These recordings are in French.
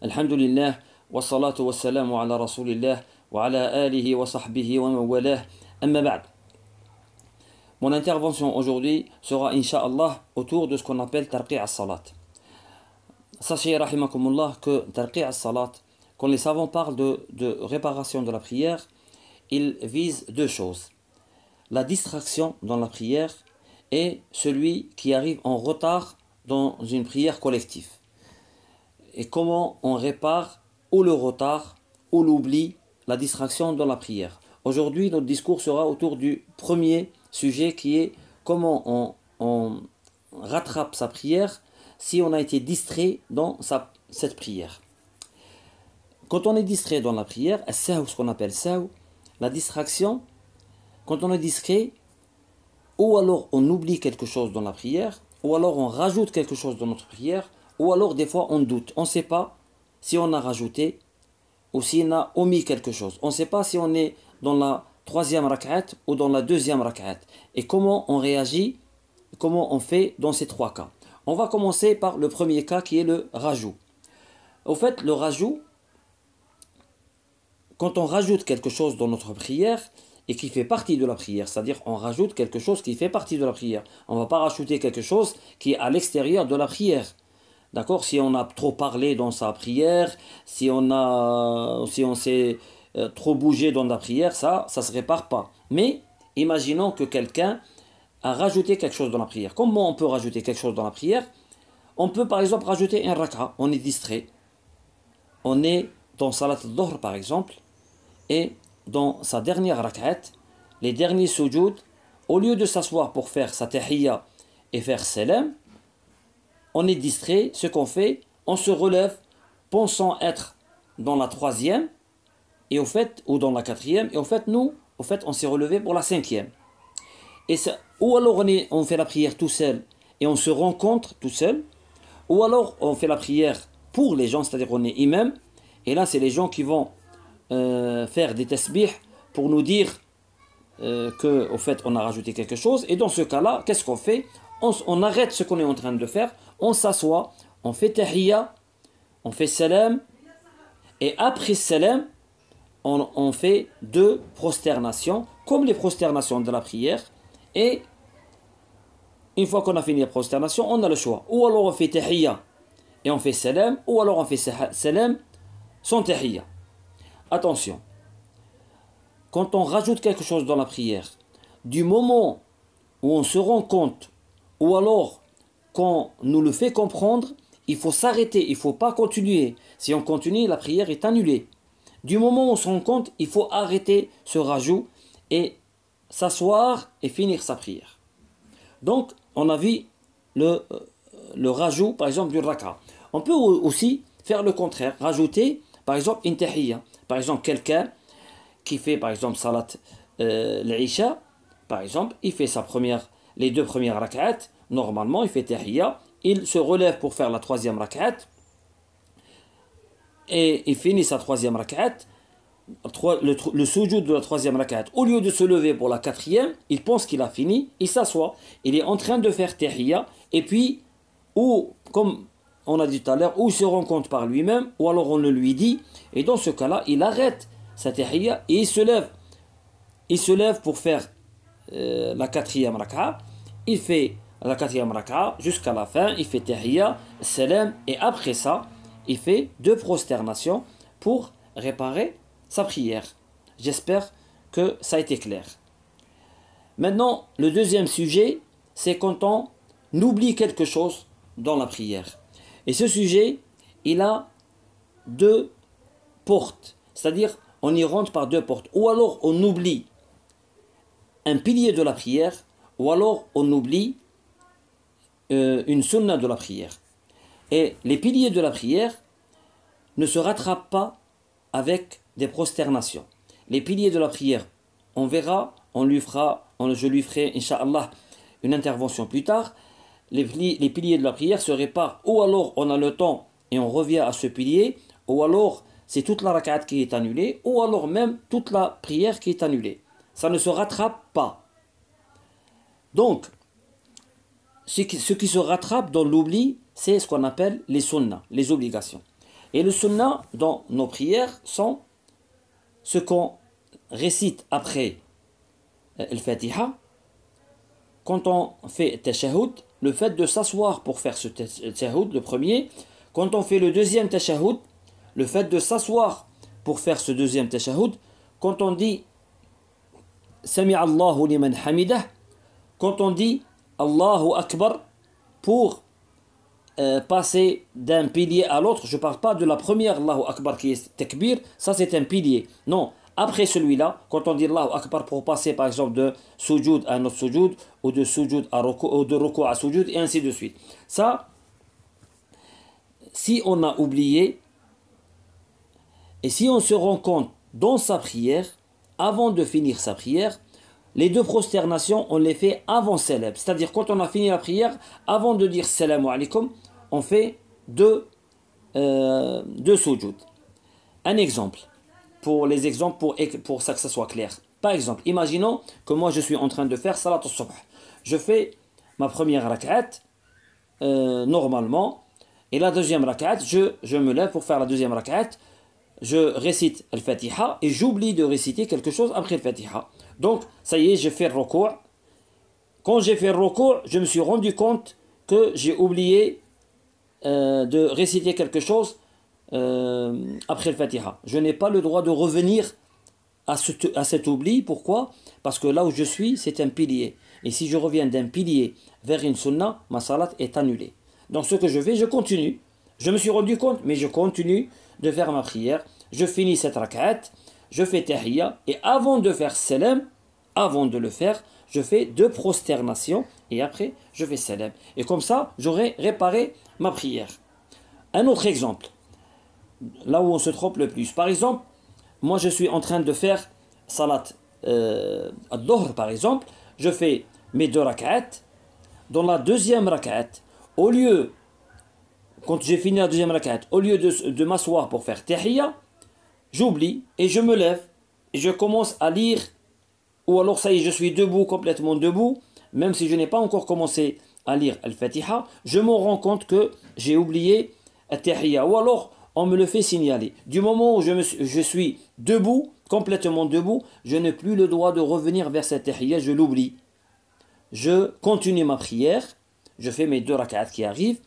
Alhamdulillah, wa salatu wa salamu ala rasulillah, wa ala alihi wa sahbihi wa mawalah, amma ba'd. Mon intervention aujourd'hui sera, Inch'Allah, autour de ce qu'on appelle Tarqi' as-Salat. Sachez, rahimakumullah, que Tarqi' as-Salat, quand les savants parlent de réparation de la prière, ils visent deux choses. La distraction dans la prière et celui qui arrive en retard dans une prière collective. Et comment on répare ou le retard ou l'oubli, la distraction dans la prière. Aujourd'hui, notre discours sera autour du premier sujet qui est comment on rattrape sa prière si on a été distrait dans cette prière. Quand on est distrait dans la prière, ce qu'on appelle sahw, la distraction, quand on est distrait, ou alors on oublie quelque chose dans la prière, ou alors on rajoute quelque chose dans notre prière, ou alors des fois on doute. On ne sait pas si on a rajouté ou si on a omis quelque chose. On ne sait pas si on est dans la troisième rak'at ou dans la deuxième rak'at. Et comment on réagit, comment on fait dans ces trois cas. On va commencer par le premier cas qui est le rajout. Au fait, le rajout, quand on rajoute quelque chose dans notre prière et qui fait partie de la prière, c'est-à-dire on rajoute quelque chose qui fait partie de la prière. On ne va pas rajouter quelque chose qui est à l'extérieur de la prière. D'accord? Si on a trop parlé dans sa prière, si on s'est trop bougé dans la prière, ça ne se répare pas. Mais imaginons que quelqu'un a rajouté quelque chose dans la prière. Comment on peut rajouter quelque chose dans la prière? On peut par exemple rajouter un rak'a. On est distrait. On est dans Salat al-Dhuhr par exemple. Et dans sa dernière rak'at, les derniers sujoud, au lieu de s'asseoir pour faire sa tahiyya et faire salam, on est distrait. Ce qu'on fait, on se relève pensant être dans la troisième et au fait, ou dans la quatrième, et au fait on s'est relevé pour la cinquième. Et ça, ou alors on fait la prière tout seul et on se rencontre tout seul, ou alors on fait la prière pour les gens, c'est-à-dire on est imam, et là c'est les gens qui vont faire des tasbih pour nous dire qu'au fait on a rajouté quelque chose. Et dans ce cas-là, qu'est-ce qu'on fait? On arrête ce qu'on est en train de faire, on s'assoit, on fait tahiyya, on fait salam, et après salam, on fait deux prosternations, comme les prosternations de la prière. Et une fois qu'on a fini la prosternation, on a le choix. Ou alors on fait tahiyya et on fait salam, ou alors on fait salam sans tahiyya. Attention, quand on rajoute quelque chose dans la prière, du moment où on se rend compte, ou alors qu'on nous le fait comprendre, il faut s'arrêter, il ne faut pas continuer. Si on continue, la prière est annulée. Du moment où on se rend compte, il faut arrêter ce rajout et s'asseoir et finir sa prière. Donc, on a vu le rajout, par exemple, du raka. On peut aussi faire le contraire, rajouter, par exemple, une tahiyya. Par exemple, quelqu'un qui fait, par exemple, salat l'isha, par exemple, il fait les deux premières rak'at, normalement, il fait tahiyya, il se relève pour faire la troisième rak'at, et il finit sa troisième rak'at, le sujoud de la troisième rak'at. Au lieu de se lever pour la quatrième, il pense qu'il a fini, il s'assoit, il est en train de faire tahiyya, et puis, ou comme on a dit tout à l'heure, ou il se rend compte par lui-même, ou alors on le lui dit, et dans ce cas-là, il arrête sa tahiyya et il se lève. Il se lève pour faire la quatrième rak'a, il fait la quatrième rak'a jusqu'à la fin, il fait tahiyya, salam, et après ça, il fait deux prosternations pour réparer sa prière. J'espère que ça a été clair. Maintenant, le deuxième sujet, c'est quand on oublie quelque chose dans la prière. Et ce sujet, il a deux portes. C'est-à-dire, on y rentre par deux portes. Ou alors, on oublie un pilier de la prière, ou alors, on oublie une sunna de la prière. Et les piliers de la prière ne se rattrapent pas avec des prosternations. Les piliers de la prière, on verra, je lui ferai, Inch'Allah, une intervention plus tard. Les piliers de la prière se réparent, ou alors on a le temps et on revient à ce pilier, ou alors c'est toute la rak'at qui est annulée, ou alors même toute la prière qui est annulée. Ça ne se rattrape pas. Donc, ce qui se rattrape dans l'oubli, c'est ce qu'on appelle les sunnas, les obligations. Et le sunnah dans nos prières sont ce qu'on récite après al-Fatiha. Quand on fait tashahhud, le fait de s'asseoir pour faire ce tashahhud, le premier. Quand on fait le deuxième tashahhud, le fait de s'asseoir pour faire ce deuxième tashahhud. Quand on dit Sami Allahu liman hamidah, quand on dit Allahu Akbar pour passer d'un pilier à l'autre. Je ne parle pas de la première Allahu Akbar qui est takbir, ça c'est un pilier. Non, après celui-là, quand on dit Allahu Akbar pour passer par exemple de sujoud à un autre sujoud, ou de sujoud à ruku, ou de ruku à sujoud, et ainsi de suite. Ça, si on a oublié, et si on se rend compte dans sa prière, avant de finir sa prière, les deux prosternations, on les fait avant salam. C'est-à-dire, quand on a fini la prière, avant de dire salam alaikum, on fait deux sujoud. Un exemple, pour les exemples, pour ça que ça soit clair. Par exemple, imaginons que moi je suis en train de faire salat al-subh. Je fais ma première rak'at, normalement, et la deuxième rak'at, je me lève pour faire la deuxième rak'at, je récite al-Fatiha et j'oublie de réciter quelque chose après al-Fatiha. Donc, ça y est, j'ai fait le recours. Quand j'ai fait le recours, je me suis rendu compte que j'ai oublié de réciter quelque chose après le Fatiha. Je n'ai pas le droit de revenir à cet oubli. Pourquoi? Parce que là où je suis, c'est un pilier. Et si je reviens d'un pilier vers une sunna, ma salat est annulée. Donc ce que je fais, je continue. Je me suis rendu compte, mais je continue de faire ma prière. Je finis cette rak'at, je fais tahiyya, et avant de faire salam, avant de le faire, je fais deux prosternations, et après, je fais salam. Et comme ça, j'aurai réparé ma prière. Un autre exemple, là où on se trompe le plus. Par exemple, moi je suis en train de faire salat al-Dhuhr, par exemple, je fais mes deux rak'at. Dans la deuxième rak'at, au lieu, quand j'ai fini la deuxième rak'at, au lieu de m'asseoir pour faire tahiyya, j'oublie et je me lève et je commence à lire, ou alors ça y est, je suis debout, complètement debout, même si je n'ai pas encore commencé à lire Al-Fatiha, je me rends compte que j'ai oublié Al-Tahiyya, ou alors on me le fait signaler. Du moment où je suis debout, complètement debout, je n'ai plus le droit de revenir vers cette Tahiyya, je l'oublie. Je continue ma prière, je fais mes deux rak'at qui arrivent,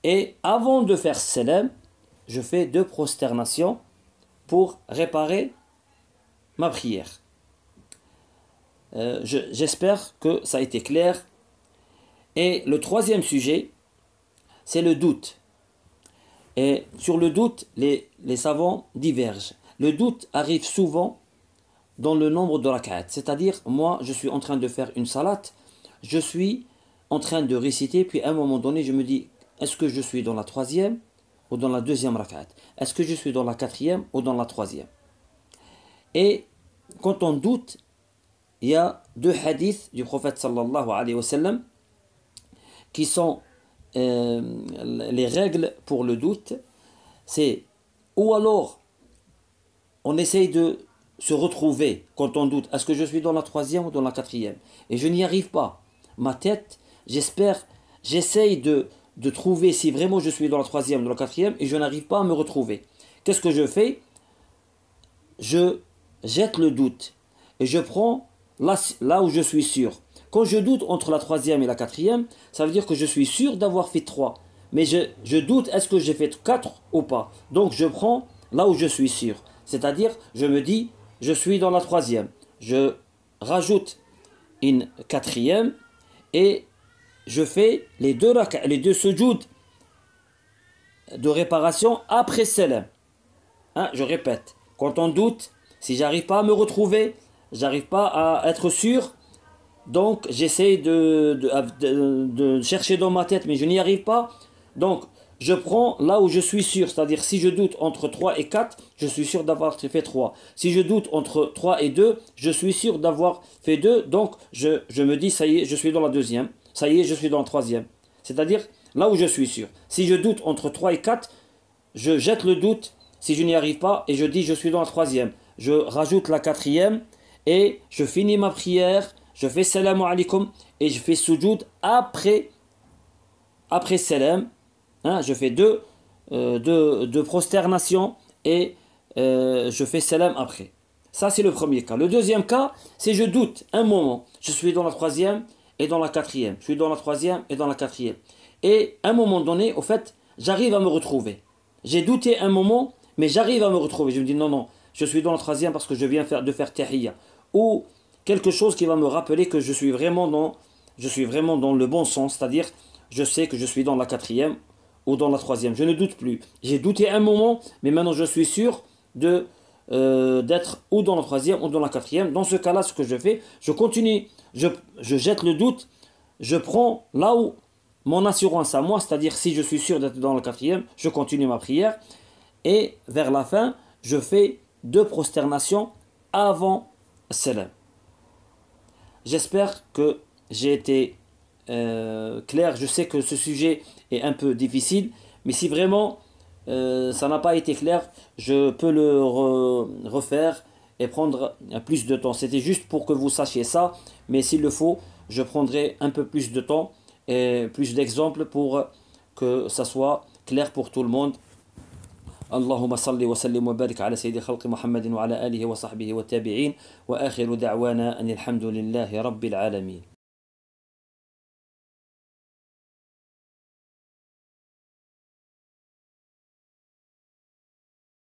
et avant de faire salam, je fais deux prosternations pour réparer ma prière. J'espère que ça a été clair. Et le troisième sujet, c'est le doute. Et sur le doute, les savants divergent. Le doute arrive souvent dans le nombre de rak'at. C'est-à-dire, moi, je suis en train de faire une salat, je suis en train de réciter, puis à un moment donné, je me dis, est-ce que je suis dans la troisième ou dans la deuxième rak'at? Est-ce que je suis dans la quatrième ou dans la troisième? Et quand on doute, il y a deux hadiths du prophète sallallahu alayhi wa sallam qui sont les règles pour le doute. C'est ou alors on essaye de se retrouver quand on doute. Est-ce que je suis dans la troisième ou dans la quatrième? Et je n'y arrive pas. Ma tête, j'essaye de trouver si vraiment je suis dans la troisième ou dans la quatrième et je n'arrive pas à me retrouver. Qu'est-ce que je fais? Je jette le doute et je prends là où je suis sûr. Quand je doute entre la troisième et la quatrième, ça veut dire que je suis sûr d'avoir fait 3. Mais je doute, est-ce que j'ai fait 4 ou pas? Donc je prends là où je suis sûr. C'est-à-dire, je me dis, je suis dans la troisième. Je rajoute une quatrième et je fais les deux sujoud de réparation après salam. Hein, je répète, quand on doute, si j'arrive pas à me retrouver, j'arrive pas à être sûr, donc j'essaie de chercher dans ma tête, mais je n'y arrive pas. Donc je prends là où je suis sûr, c'est-à-dire si je doute entre 3 et 4, je suis sûr d'avoir fait 3. Si je doute entre 3 et 2, je suis sûr d'avoir fait 2, donc je me dis, ça y est, je suis dans la deuxième, ça y est, je suis dans la troisième. C'est-à-dire là où je suis sûr. Si je doute entre 3 et 4, je jette le doute si je n'y arrive pas et je dis, je suis dans la troisième. Je rajoute la quatrième et je finis ma prière. Je fais salam alaikum et je fais sujoud après salam. Hein, je fais deux de prosternation et je fais salam après. Ça, c'est le premier cas. Le deuxième cas, c'est je doute un moment. Je suis dans la troisième et dans la quatrième. Je suis dans la troisième et dans la quatrième. Et à un moment donné, au fait, j'arrive à me retrouver. J'ai douté un moment, mais j'arrive à me retrouver. Je me dis non, non, je suis dans la troisième parce que je viens de faire tahiyya. Ou quelque chose qui va me rappeler que je suis vraiment dans le bon sens. C'est-à-dire, je sais que je suis dans la quatrième ou dans la troisième. Je ne doute plus. J'ai douté un moment, mais maintenant je suis sûr d'être ou dans la troisième ou dans la quatrième. Dans ce cas-là, ce que je fais, je continue, je jette le doute, je prends là où mon assurance à moi, c'est-à-dire si je suis sûr d'être dans la quatrième, je continue ma prière et vers la fin, je fais 2 prosternations avant salam. J'espère que j'ai été clair. Je sais que ce sujet est un peu difficile, mais si vraiment ça n'a pas été clair, je peux le refaire et prendre plus de temps. C'était juste pour que vous sachiez ça, mais s'il le faut, je prendrai un peu plus de temps et plus d'exemples pour que ça soit clair pour tout le monde. اللهم صل وسلم وبارك على سيد خلق محمد وعلى آله وصحبه والتابعين وآخر دعوانا أن الحمد لله رب العالمين.